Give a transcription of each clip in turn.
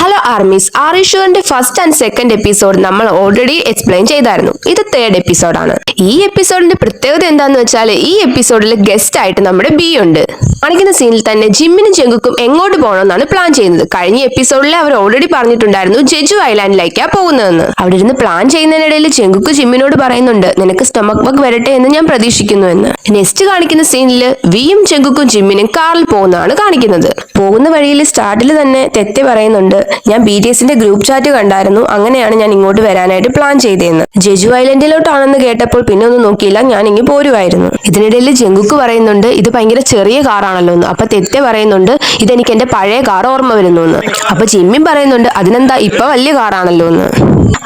Hello armies, ആറിഷുവിന്റെ first and second episode നമ്മൾ already explain ചെയ്തായിരുന്നു. ഇത് തേർഡ് എപ്പിസോഡാണ്. ഈ എപ്പിസോഡിന്റെ പ്രത്യേകത എന്താന്ന് വെച്ചാൽ ഈ എപ്പിസോഡിൽ ഗസ്റ്റ് ആയിട്ട് നമ്മുടെ ബി ഉണ്ട്. കാണിക്കുന്ന സീനിൽ തന്നെ ജിമ്മിനും ചെങ്കുക്കും എങ്ങോട്ട് പോകണമെന്നാണ് പ്ലാൻ ചെയ്യുന്നത്. കഴിഞ്ഞ എപ്പിസോഡിൽ അവർ ഓൾറെഡി പറഞ്ഞിട്ടുണ്ടായിരുന്നു ജെജു ഐലാൻഡിലേക്കാ പോകുന്നതെന്ന്. അവിടെ ഇരുന്ന് പ്ലാൻ ചെയ്യുന്നതിനിടയിൽ ചെങ്കുക്ക് ജിമ്മിനോട് പറയുന്നുണ്ട്, നിനക്ക് സ്റ്റൊമക് ബഗ് വരട്ടെ എന്ന് ഞാൻ പ്രതീക്ഷിക്കുന്നു എന്ന്. നെക്സ്റ്റ് കാണിക്കുന്ന സീനിൽ വിയും ചെങ്കുക്കും ജിമ്മിനും കാറിൽ പോകുന്നതാണ് കാണിക്കുന്നത്. പോകുന്ന വഴിയിൽ സ്റ്റാർട്ടിൽ തന്നെ തെറ്റ് പറയുന്നുണ്ട്, ഞാൻ BTSന്റെ ഗ്രൂപ്പ് ചാറ്റ് കണ്ടായിരുന്നു, അങ്ങനെയാണ് ഞാൻ ഇങ്ങോട്ട് വരാനായിട്ട് പ്ലാൻ ചെയ്തതെന്ന്. ജെജു ഐലൻഡിലോട്ടാണെന്ന് കേട്ടപ്പോൾ പിന്നെ ഒന്നും നോക്കിയില്ല, ഞാൻ ഇങ്ങ് പോരുമായിരുന്നു. ഇതിനിടയിൽ ജങ്കുക്ക് പറയുന്നുണ്ട്, ഇത് ഭയങ്കര ചെറിയ കാറാണല്ലോ എന്ന്. അപ്പൊ തെറ്റ് പറയുന്നുണ്ട്, ഇതെനിക്ക് എന്റെ പഴയ കാർ ഓർമ്മ വരുന്നു എന്ന്. അപ്പൊ ജിമ്മിൻ പറയുന്നുണ്ട്, അതിനെന്താ ഇപ്പൊ വലിയ കാറാണല്ലോ എന്ന്.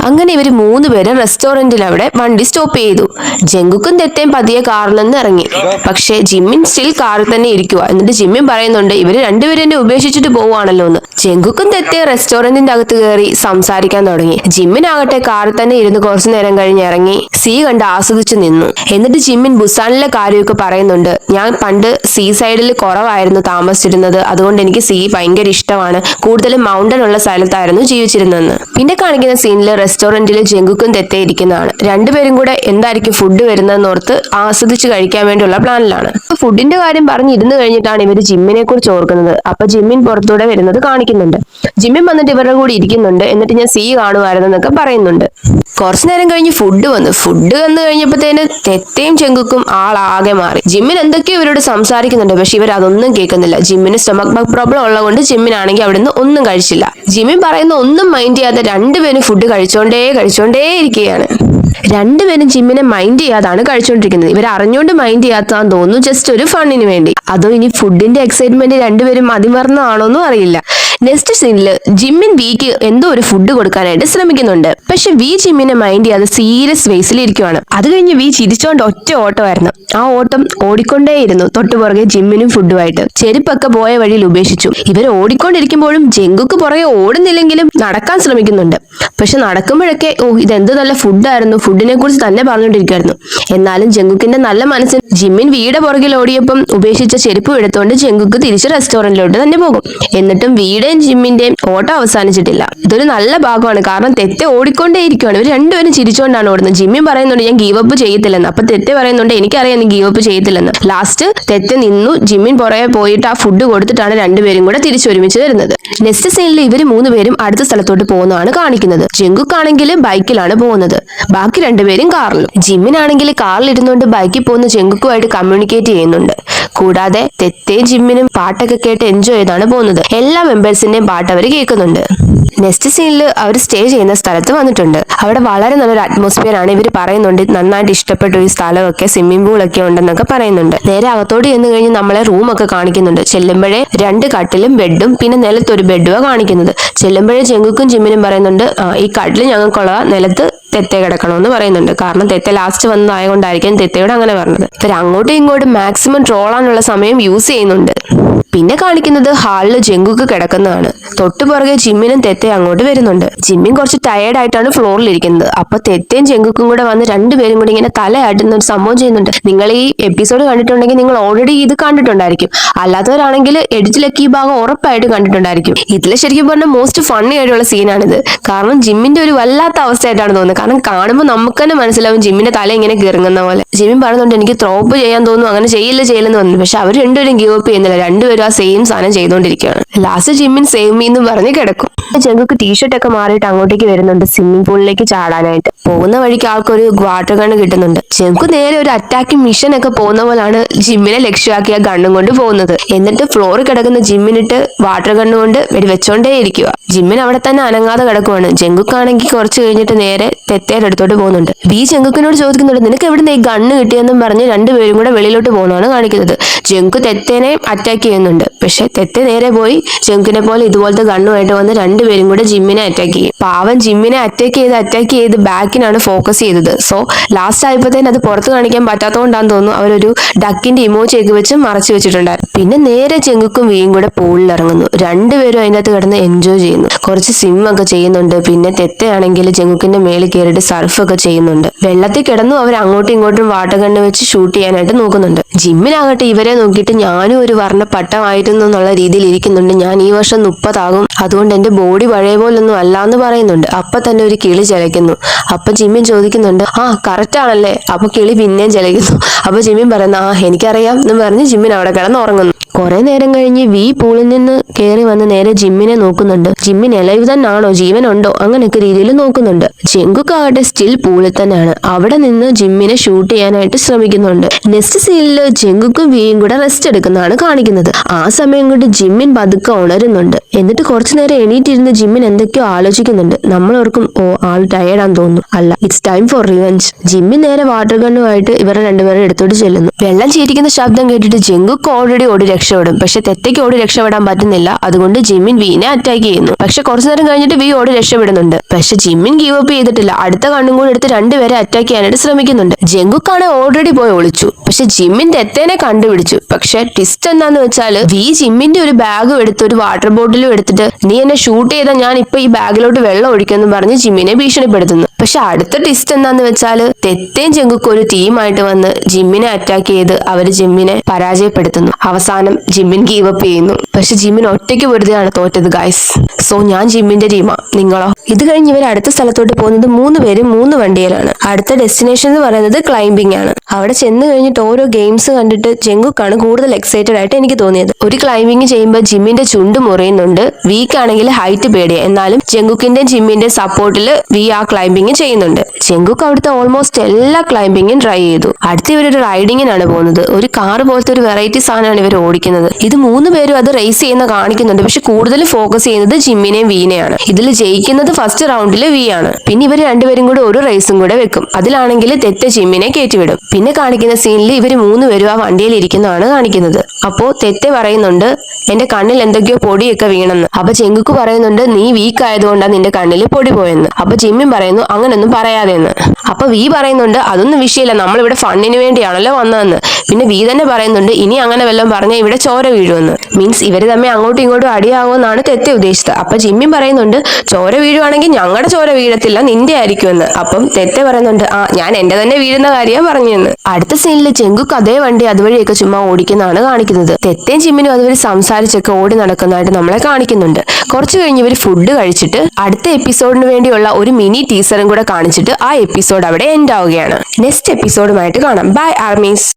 അങ്ങനെ ഇവര് 3 പേരും റെസ്റ്റോറന്റിൽ അവിടെ വണ്ടി സ്റ്റോപ്പ് ചെയ്തു. ജങ്കുക്കും തെറ്റയും പതിയെ കാറിൽ നിന്ന് ഇറങ്ങി. പക്ഷെ ജിമ്മിൻ സ്റ്റിൽ കാറിൽ തന്നെ ഇരിക്കുക. എന്നിട്ട് ജിമ്മിൻ പറയുന്നുണ്ട്, ഇവര് രണ്ടുപേരും എന്നെ ഉപേക്ഷിച്ചിട്ട് പോവുകയാണല്ലോ എന്ന്. ജങ്കുക്കും തെറ്റയും റെസ്റ്റോറന്റിന്റെ അകത്ത് കയറി സംസാരിക്കാൻ തുടങ്ങി. ജിമ്മിനാകട്ടെ കാറിൽ തന്നെ ഇരുന്ന് കുറച്ചു നേരം കഴിഞ്ഞ് ഇറങ്ങി സീ കണ്ട് ആസ്വദിച്ചു നിന്നു. എന്നിട്ട് ജിമ്മിൻ ബുസാനിലെ കാര്യമൊക്കെ പറയുന്നുണ്ട്, ഞാൻ പണ്ട് സീ സൈഡിൽ കുറവായിരുന്നു താമസിച്ചിരുന്നത്, അതുകൊണ്ട് എനിക്ക് സീ ഭയങ്കര ഇഷ്ടമാണ്, കൂടുതലും മൗണ്ടൻ ഉള്ള സ്ഥലത്തായിരുന്നു ജീവിച്ചിരുന്നതെന്ന്. പിന്നെ കാണിക്കുന്ന സീനിൽ റെസ്റ്റോറന്റിൽ ജങ്കുക്കും തെറ്റേ ഇരിക്കുന്നതാണ്. രണ്ടുപേരും കൂടെ എന്തായിരിക്കും ഫുഡ് വരുന്നതെന്ന് ഓർത്ത് ആസ്വദിച്ച് കഴിക്കാൻ വേണ്ടിയുള്ള പ്ലാനിലാണ്. ഫുഡിന്റെ കാര്യം പറഞ്ഞ് ഇരുന്ന് കഴിഞ്ഞിട്ടാണ് ഇവര് ജിമ്മിനെ കുറിച്ച് ഓർക്കുന്നത്. അപ്പൊ ജിമ്മിൻ പുറത്തൂടെ വരുന്നത് കാണിക്കുന്നുണ്ട്. ജിമ്മിൻ വന്നിട്ട് ഇവരുടെ കൂടി ഇരിക്കുന്നുണ്ട്. എന്നിട്ട് ഞാൻ സീ കാണുമായിരുന്നു എന്നൊക്കെ പറയുന്നുണ്ട്. കുറച്ചു നേരം കഴിഞ്ഞ് ഫുഡ് വന്നു കഴിഞ്ഞപ്പോഴത്തേന് തെറ്റയും ചെങ്കുക്കും ആളാകെ മാറി. ജിമ്മിൻ എന്തൊക്കെയോ ഇവരോട് സംസാരിക്കുന്നുണ്ട്, പക്ഷെ ഇവർ അതൊന്നും കേൾക്കുന്നില്ല. ജിമ്മിന് സ്റ്റൊമക് ബഗ് പ്രോബ്ലം ഉള്ളതുകൊണ്ട് ജിമ്മിനാണെങ്കിൽ അവിടെ നിന്ന് ഒന്നും കഴിച്ചില്ല. ജിമ്മിൻ പറയുന്ന ഒന്നും മൈൻഡ് ചെയ്യാതെ രണ്ടുപേരും ഫുഡ് കഴിച്ചോണ്ടേ ഇരിക്കുകയാണ്. രണ്ടുപേരും ജിമ്മിനെ മൈൻഡ് ചെയ്യാതാണ് കഴിച്ചുകൊണ്ടിരിക്കുന്നത്. ഇവർ അറിഞ്ഞുകൊണ്ട് മൈൻഡ് ചെയ്യാത്താന്ന് തോന്നുന്നു, ജസ്റ്റ് ഒരു ഫണ്ണിന് വേണ്ടി. അതോ ഇനി ഫുഡിന്റെ എക്സൈറ്റ്മെന്റ് രണ്ടുപേരും മതിമറന്നതാണോന്നും അറിയില്ല. നെക്സ്റ്റ് സീനിൽ ജിമ്മിൻ വിക്ക് എന്തോ ഒരു ഫുഡ് കൊടുക്കാനായിട്ട് ശ്രമിക്കുന്നുണ്ട്. പക്ഷെ വി ജിമ്മിനെ മൈൻഡ് ചെയ്യാതെ സീരിയസ് ഫേസിൽ ഇരിക്കുവാണ്. അത് കഴിഞ്ഞ് വി ചിരിച്ചോണ്ട് ഒറ്റ ഓട്ടമായിരുന്നു. ആ ഓട്ടം ഓടിക്കൊണ്ടേയിരുന്നു. തൊട്ടുപുറകെ ജിമ്മിനും ഫുഡുമായിട്ട്. ചെരുപ്പൊക്കെ പോയ വഴിയിൽ ഉപേക്ഷിച്ചു. ഇവർ ഓടിക്കൊണ്ടിരിക്കുമ്പോഴും ജങ്കുക്ക് പുറകെ ഓടുന്നില്ലെങ്കിലും നടക്കാൻ ശ്രമിക്കുന്നുണ്ട്. പക്ഷെ നടക്കുമ്പോഴൊക്കെ ഇതെന്ത് നല്ല ഫുഡായിരുന്നു, ഫുഡിനെ കുറിച്ച് തന്നെ പറഞ്ഞുകൊണ്ടിരിക്കുവായിരുന്നു. എന്നാലും ജങ്കുക്കിന്റെ നല്ല മനസ്സിൽ ജിമ്മിൻ വീടെ പുറകിൽ ഓടിയപ്പം ഉപേക്ഷിച്ച ചെരുപ്പ് എടുത്തുകൊണ്ട് ജങ്കുക്ക് തിരിച്ച് റെസ്റ്റോറന്റിലോട്ട് തന്നെ പോകും. എന്നിട്ടും വീടെയും ജിമ്മിന്റെയും ഓട്ടം അവസാനിച്ചിട്ടില്ല. ഇതൊരു നല്ല ഭാഗമാണ്, കാരണം തെറ്റ് ഓടിക്കൊണ്ടേയിരിക്കുകയാണ്. ഇവർ രണ്ടുപേരും ചിരിച്ചുകൊണ്ടാണ് ഓടുന്നത്. ജിമ്മിൻ പറയുന്നുണ്ട്, ഞാൻ ഗീവ് അപ്പ് ചെയ്യത്തില്ലെന്ന്. അപ്പൊ തെറ്റ് പറയുന്നുണ്ട്, എനിക്കറിയാം നീ ഗീവ് അപ്പ് ചെയ്യത്തില്ലെന്ന്. ലാസ്റ്റ് തെറ്റ് നിന്നു. ജിമ്മിൻ പുറകെ പോയിട്ട് ആ ഫുഡ് കൊടുത്തിട്ടാണ് രണ്ടുപേരും കൂടെ തിരിച്ചൊരുമിച്ച് വരുന്നത്. നെക്സ്റ്റ് സീനിൽ ഇവർ 3 പേരും അടുത്ത സ്ഥലത്തോട്ട് പോകുന്നതാണ് കാണിക്കുന്നത്. ജങ്കുക്ക് ആണെങ്കിൽ ബൈക്കിലാണ് പോകുന്നത്, ബാക്കി രണ്ടുപേരും കാറിലും. ജിമ്മിനാണെങ്കിൽ കാറിൽ ഇരുന്നുകൊണ്ട് ബൈക്കിൽ പോകുന്ന ജങ്കുക്കുമായിട്ട് കമ്മ്യൂണിക്കേറ്റ് ചെയ്യുന്നുണ്ട്. കൂടാതെ തെറ്റേ ജിമ്മിനും പാട്ടൊക്കെ കേട്ട് എൻജോയ് ചെയ്താണ് പോകുന്നത്. എല്ലാ മെമ്പേഴ്സിന്റെയും പാട്ട് അവർ കേൾക്കുന്നുണ്ട്. നെക്സ്റ്റ് സീനിൽ അവർ സ്റ്റേ ചെയ്യുന്ന സ്ഥലത്ത് വന്നിട്ടുണ്ട്. അവിടെ വളരെ നല്ലൊരു അറ്റ്മോസ്ഫിയർ ആണ്. ഇവർ പറയുന്നുണ്ട് നന്നായിട്ട് ഇഷ്ടപ്പെട്ടു ഈ സ്ഥലമൊക്കെ, സ്വിമ്മിംഗ് പൂളൊക്കെ ഉണ്ടെന്നൊക്കെ പറയുന്നുണ്ട്. നേരെ അകത്തോട്ട് ചെന്ന് കഴിഞ്ഞ് നമ്മളെ റൂമൊക്കെ കാണിക്കുന്നുണ്ട്. ചെല്ലുമ്പോഴേ 2 കട്ടിലും ബെഡും പിന്നെ നിലത്തൊരു ബെഡുമാണ് കാണിക്കുന്നത്. ചെല്ലുമ്പോഴേ ജങ്കുക്കും ജിമ്മിനും പറയുന്നുണ്ട്, ഈ കട്ടിൽ ഞങ്ങൾക്കുള്ള, നിലത്ത് തെത്തെ കിടക്കണമെന്ന് പറയുന്നുണ്ട്. കാരണം തെത്തെ ലാസ്റ്റ് വന്നതായതുകൊണ്ടായിരിക്കും തെത്തയോട് അങ്ങനെ പറഞ്ഞത്. ഇവർ അങ്ങോട്ടും ഇങ്ങോട്ടും മാക്സിമം ട്രോളാനുള്ള സമയം യൂസ് ചെയ്യുന്നുണ്ട്. പിന്നെ കാണിക്കുന്നത് ഹാളിൽ ജങ്കുക്ക് കിടക്കുന്നതാണ്. തൊട്ടുപുറകെ ജിമ്മിനും തെറ്റയും അങ്ങോട്ട് വരുന്നുണ്ട്. ജിമ്മിൻ കുറച്ച് ടയേർഡ് ആയിട്ടാണ് ഫ്ലോറിൽ ഇരിക്കുന്നത്. അപ്പൊ തെറ്റയും ജങ്കുക്കും കൂടെ വന്ന് രണ്ടുപേരും കൂടി ഇങ്ങനെ തലയാട്ടുന്ന ഒരു സംഭവം ചെയ്യുന്നുണ്ട്. നിങ്ങൾ ഈ എപ്പിസോഡ് കണ്ടിട്ടുണ്ടെങ്കിൽ നിങ്ങൾ ഓൾറെഡി ഇത് കണ്ടിട്ടുണ്ടായിരിക്കും. അല്ലാത്തവരാണെങ്കിൽ എഡിറ്റിലൊക്കെ ഈ ഭാഗം ഉറപ്പായിട്ട് കണ്ടിട്ടുണ്ടായിരിക്കും. ഇതിൽ ശരിക്കും പറഞ്ഞാൽ മോസ്റ്റ് ഫണ്ണി ആയിട്ടുള്ള സീനാണിത്. കാരണം ജിമ്മിന്റെ ഒരു വല്ലാത്ത അവസ്ഥയായിട്ടാണ് തോന്നുന്നത്. കാരണം കാണുമ്പോൾ നമുക്ക് തന്നെ മനസ്സിലാവും ജിമ്മിന്റെ തല ഇങ്ങനെ കിറങ്ങുന്ന പോലെ. ജിമ്മിൻ പറയുന്നുണ്ട്, എനിക്ക് ത്രോപ്പ് ചെയ്യാൻ തോന്നുന്നു, അങ്ങനെ ചെയ്യില്ലെന്ന് പറഞ്ഞു. പക്ഷെ അവർ രണ്ടുപേരും ഗീവ് അപ്പ് ചെയ്യുന്നില്ല. രണ്ടുപേരും ആ സെയിം സാധനം ചെയ്തുകൊണ്ടിരിക്കുകയാണ്. ലാസ്റ്റ് ജിമ്മിൻ സേവ് മീ എന്ന് പറഞ്ഞ് കിടക്കും. ജങ്കുക്ക് ടീഷർട്ട് ഒക്കെ മാറിയിട്ട് അങ്ങോട്ടേക്ക് വരുന്നുണ്ട് സ്വിമ്മിംഗ് പൂളിലേക്ക് ചാടാനായിട്ട്. പോകുന്ന വഴിക്ക് ആൾക്കൊരു വാട്ടർ ഗണ്ണ് കിട്ടുന്നുണ്ട്. ജങ്കു നേരെ ഒരു അറ്റാക്കിംഗ് മിഷൻ ഒക്കെ പോകുന്ന പോലാണ് ജിമ്മിനെ ലക്ഷ്യമാക്കിയ ഗണ്ണും കൊണ്ട് പോകുന്നത്. എന്നിട്ട് ഫ്ലോറിൽ കിടക്കുന്ന ജിമ്മിനിട്ട് വാട്ടർ ഗണ്ണ് കൊണ്ട് വെടിവെച്ചോണ്ടേ ഇരിക്കുക. ജിമ്മിൻ അവിടെ തന്നെ അനങ്ങാതെ കിടക്കുവാണ്. ജങ്കുക്കാണെങ്കിൽ കുറച്ച് കഴിഞ്ഞിട്ട് നേരെ തെത്തേയുടെ അടുത്തോട്ട് പോകുന്നുണ്ട്. ബി ജങ്കുക്കിനോട് ചോദിക്കുന്നുണ്ട്, നിനക്ക് എവിടുന്ന് ഈ ഗണ്ണ് കിട്ടിയെന്നും പറഞ്ഞ് രണ്ടുപേരും കൂടെ വെളിയിലോട്ട് പോകുന്നതാണ് കാണിക്കുന്നത്. ജങ്കു തെത്തേനെ അറ്റാക്ക് ചെയ്യുന്നുണ്ട്. പക്ഷെ തെത്തെ നേരെ പോയി ജങ്കുവിനെ പോലെ ഇതുപോലത്തെ ഗണ്ണുമായിട്ട് വന്ന് രണ്ടുപേരും കൂടെ ജിമ്മിനെ അറ്റാക്ക് ചെയ്യും. പാവൻ ജിമ്മിനെ അറ്റാക്ക് ചെയ്ത് ബാക്കിനാണ് ഫോക്കസ് ചെയ്തത്. സോ ലാസ്റ്റ് ആയപ്പോഴത്തേന് അത് പുറത്ത് കാണിക്കാൻ പറ്റാത്തതുകൊണ്ടാന്ന് തോന്നുന്നു അവരൊരു ഡക്കിന്റെ ഇമോജി ഒക്കെ വെച്ച് മറച്ചു വെച്ചിട്ടുണ്ടായിരുന്നു. പിന്നെ നേരെ ജങ്കുക്കും വിയും കൂടെ പൂളിൽ ഇറങ്ങുന്നു. രണ്ടുപേരും അതിൻ്റെ അകത്ത് കിടന്ന് എൻജോയ് ചെയ്യുന്നു. കുറച്ച് സ്വിം ഒക്കെ ചെയ്യുന്നുണ്ട്. പിന്നെ തെറ്റയാണെങ്കിൽ ജങ്കുക്കിന്റെ മേളിൽ കയറിയിട്ട് സർഫ് ഒക്കെ ചെയ്യുന്നുണ്ട്. വെള്ളത്തിൽ കിടന്നു അവർ അങ്ങോട്ടും ഇങ്ങോട്ടും വാട്ടർ ഗണ്ണ് വെച്ച് ഷൂട്ട് ചെയ്യാനായിട്ട് നോക്കുന്നുണ്ട്. ജിമ്മിനാകട്ടെ ഇവരെ നോക്കിയിട്ട് ഞാനും ഒരു വർണ്ണ പട്ടമായിരുന്നു എന്നുള്ള രീതിയിൽ ഇരിക്കുന്നുണ്ട്. ഞാൻ ഈ വർഷം 30 ആകും, അതുകൊണ്ട് എന്റെ ബോഡി ബോഡി പഴയ പോലൊന്നും അല്ലാന്ന് പറയുന്നുണ്ട്. അപ്പൊ തന്നെ ഒരു കിളി ചിലയ്ക്കുന്നു. അപ്പൊ ജിമ്മിൻ ചോദിക്കുന്നുണ്ട്, ആ കറക്റ്റ് ആണല്ലേ? അപ്പൊ കിളി പിന്നെയും ചിലയ്ക്കുന്നു. അപ്പൊ ജിമ്മിൻ പറയുന്നു, ആ എനിക്കറിയാം എന്ന് പറഞ്ഞ് ജിമ്മിൻ അവിടെ കിടന്ന് ഉറങ്ങുന്നു. കുറെ നേരം കഴിഞ്ഞ് വി പൂളിൽ നിന്ന് കയറി വന്ന് നേരെ ജിമ്മിനെ നോക്കുന്നുണ്ട്. ജിമ്മിൻ എലൈവ് തന്നെയാണോ, ജീവനുണ്ടോ, അങ്ങനെയൊക്കെ രീതിയിൽ നോക്കുന്നുണ്ട്. ജങ്കുക്ക് ആകട്ടെ സ്റ്റിൽ പൂളിൽ തന്നെയാണ്. അവിടെ നിന്ന് ജിമ്മിനെ ഷൂട്ട് ചെയ്യാനായിട്ട് ശ്രമിക്കുന്നുണ്ട്. നെക്സ്റ്റ് സീനില് ജങ്കുക്കും വിയും കൂടെ റെസ്റ്റ് എടുക്കുന്നതാണ് കാണിക്കുന്നത്. ആ സമയം കൊണ്ട് ജിമ്മിൻ പതുക്കെ ഉണരുന്നുണ്ട്. എന്നിട്ട് കുറച്ചു നേരം എണീറ്റിരുന്ന് ജിമ്മിൻ എന്തൊക്കെയോ ആലോചിക്കുന്നുണ്ട്. നമ്മളോർക്കും, ഓ ആൾ ടയേർഡാന്ന് തോന്നുന്നു. അല്ല, ഇറ്റ്സ് ടൈം ഫോർ റിവെഞ്ച്. ജിമ്മിൻ നേരെ വാട്ടർ ഗണ്ണുമായിട്ട് ഇവരെ രണ്ടുപേരും എടുത്തോട്ട് ചെല്ലുന്നു. വെള്ളം ചീറ്റിക്കുന്ന ശബ്ദം കേട്ടിട്ട് ജങ്കുക്ക് ഓൾറെഡി ഓടി രക്ഷപ്പെടും. പക്ഷെ തെറ്റയ്ക്ക് ഓടി രക്ഷപ്പെടാൻ പറ്റുന്നില്ല. അതുകൊണ്ട് ജിമ്മിൻ വീനെ അറ്റാക്ക് ചെയ്യുന്നു. പക്ഷെ കുറച്ചു നേരം കഴിഞ്ഞിട്ട് വി ഓടി രക്ഷപ്പെടുന്നുണ്ട്. പക്ഷെ ജിമ്മിൻ ഗീവ് അപ്പ് ചെയ്തിട്ടില്ല. അടുത്ത കണ്ണും കൂടി എടുത്ത് രണ്ടുപേരെ അറ്റാക്ക് ചെയ്യാനായിട്ട് ശ്രമിക്കുന്നുണ്ട്. ജങ്കുക്കാണ് ഓൾറെഡി പോയി ഒളിച്ചു. പക്ഷെ ജിമ്മിൻ തെത്തേനെ കണ്ടുപിടിച്ചു. പക്ഷെ ട്വിസ്റ്റ് എന്താന്ന് വെച്ചാൽ വി ജിമ്മിന്റെ ഒരു ബാഗും എടുത്ത് ഒരു വാട്ടർ ബോട്ടിലും എടുത്തിട്ട്, നീ എന്നെ ഷൂട്ട് ചെയ്താൽ ഞാൻ ഇപ്പൊ ഈ ബാഗിലോട്ട് വെള്ളം ഒഴിക്കുമെന്ന് പറഞ്ഞ് ജിമ്മിനെ ഭീഷണിപ്പെടുത്തുന്നു. പക്ഷെ അടുത്ത ട്വിസ്റ്റ് എന്താന്ന് വെച്ചാൽ തെത്തേം ജങ്കുക്കും ഒരു ടീമായിട്ട് വന്ന് ജിമ്മിനെ അറ്റാക്ക് ചെയ്ത് അവര് ജിമ്മിനെ പരാജയപ്പെടുത്തുന്നു. അവസാനം ജിമ്മിൻ ഗീവ് അപ്പ് ചെയ്യുന്നു. പക്ഷെ ജിമ്മിൻ ഒറ്റയ്ക്ക് വെറുതെയാണ് തോറ്റത് ഗൈസ്. സോ ഞാൻ ജിമ്മിന്റെ ടീമാ, നിങ്ങളോ? ഇത് കഴിഞ്ഞ് ഇവർ അടുത്ത സ്ഥലത്തോട്ട് പോകുന്നത് 3 പേരും 3 വണ്ടിയിലാണ്. അടുത്ത ഡെസ്റ്റിനേഷൻ എന്ന് പറയുന്നത് ക്ലൈംബിംഗ് ആണ്. അവിടെ ചെന്ന് കഴിഞ്ഞിട്ട് ഓരോ ഗെയിംസ് കണ്ടിട്ട് ജങ്കുക്കാണ് കൂടുതൽ എക്സൈറ്റഡ് ആയിട്ട് എനിക്ക് തോന്നിയത്. ഒരു ക്ലൈംബിംഗ് ചെയ്യുമ്പോൾ ജിമ്മിന്റെ ചുണ്ട് മുറിയുന്നുണ്ട്. വീക്കാണെങ്കിൽ ഹൈറ്റ് പേടിയ. എന്നാലും ജങ്കുക്കിന്റെ ജിമ്മിന്റെ സപ്പോർട്ടിൽ വി ആ ക്ലൈംബിംഗ് ചെയ്യുന്നുണ്ട്. ജങ്കുക്ക് അവിടുത്തെ ഓൾമോസ്റ്റ് എല്ലാ ക്ലൈംബിംഗും ട്രൈ ചെയ്തു. അടുത്ത ഇവരൊരു റൈഡിങ്ങിനാണ് പോകുന്നത്. ഒരു കാർ പോലത്തെ ഒരു വെറൈറ്റി സാധനമാണ് ഇവർ ഓടിക്കുന്നത്. ഇത് 3 പേരും അത് റേസ് ചെയ്യുന്ന കാണിക്കുന്നുണ്ട്. പക്ഷെ കൂടുതലും ഫോക്കസ് ചെയ്യുന്നത് ജിമ്മിനെയും വീനെയാണ്. ഇതിൽ ജയിക്കുന്നത് ഫസ്റ്റ് റൗണ്ടിൽ വി ആണ്. പിന്നെ ഇവർ രണ്ടുപേരും കൂടെ ഒരു റേസും കൂടെ വെക്കും. അതിലാണെങ്കിൽ തെറ്റ് ജിമ്മിനെ കയറ്റിവിടും. പിന്നെ കാണിക്കുന്ന സീനിൽ ഇവർ 3 പേരും ആ വണ്ടിയിൽ ഇരിക്കുന്നതാണ് കാണിക്കുന്നത്. അപ്പോ തെറ്റ് പറയുന്നുണ്ട്, എന്റെ കണ്ണിൽ എന്തൊക്കെയോ പൊടിയൊക്കെ വീണെന്ന്. അപ്പൊ ജങ്കുക്ക് പറയുന്നുണ്ട്, നീ വീക്ക് ആയതുകൊണ്ടാണ് നിന്റെ കണ്ണിൽ പൊടി പോയെന്ന്. അപ്പൊ ജിമ്മിൻ പറയുന്നു, അങ്ങനൊന്നും പറയാതെന്ന്. അപ്പൊ വി പറയുന്നുണ്ട്, അതൊന്നും വിഷയമില്ല, നമ്മളിവിടെ ഫണ്ണിന് വേണ്ടിയാണല്ലോ വന്നതെന്ന്. പിന്നെ വി തന്നെ പറയുന്നുണ്ട്, ഇനി അങ്ങനെ വല്ലതും പറഞ്ഞാൽ ഇവിടെ ചോര വീഴുമെന്ന്. മീൻസ് ഇവര് തമ്മിൽ അങ്ങോട്ടും ഇങ്ങോട്ടും അടിയാകുമെന്നാണ് തെറ്റ് ഉദ്ദേശിച്ചത്. അപ്പൊ ജിമ്മിൻ പറയുന്നുണ്ട്, ചോര വീഴുവാണെങ്കിൽ ഞങ്ങളുടെ ചോര വീഴത്തില്ല, നിന്റെ ആയിരിക്കുമെന്ന്. അപ്പം തെറ്റ് പറയുന്നുണ്ട്, ആ ഞാൻ എന്റെ തന്നെ വീഴുന്ന കാര്യമാണ് പറഞ്ഞെന്ന്. അടുത്ത സീനിൽ ജങ്കുക്ക് അതേ വണ്ടി അതുവഴിയൊക്കെ ചുമ്മാ ഓടിക്കുന്നതാണ് കാണിക്കുന്നത്. തെറ്റേം ജിമ്മിനും അതുവഴി സംസാരിച്ചൊക്കെ ഓടി നടക്കുന്നതായിട്ട് നമ്മളെ കാണിക്കുന്നുണ്ട്. കുറച്ചു കഴിഞ്ഞ് ഇവർ ഫുഡ് കഴിച്ചിട്ട് അടുത്ത എപ്പിസോഡിന് വേണ്ടിയുള്ള ഒരു മിനി ടീസറും കൂടെ കാണിച്ചിട്ട് ആ എപ്പിസോഡ് അവിടെ എൻഡ് ആവുകയാണ്. നെക്സ്റ്റ് എപ്പിസോഡുമായിട്ട് കാണാം. Bye armies.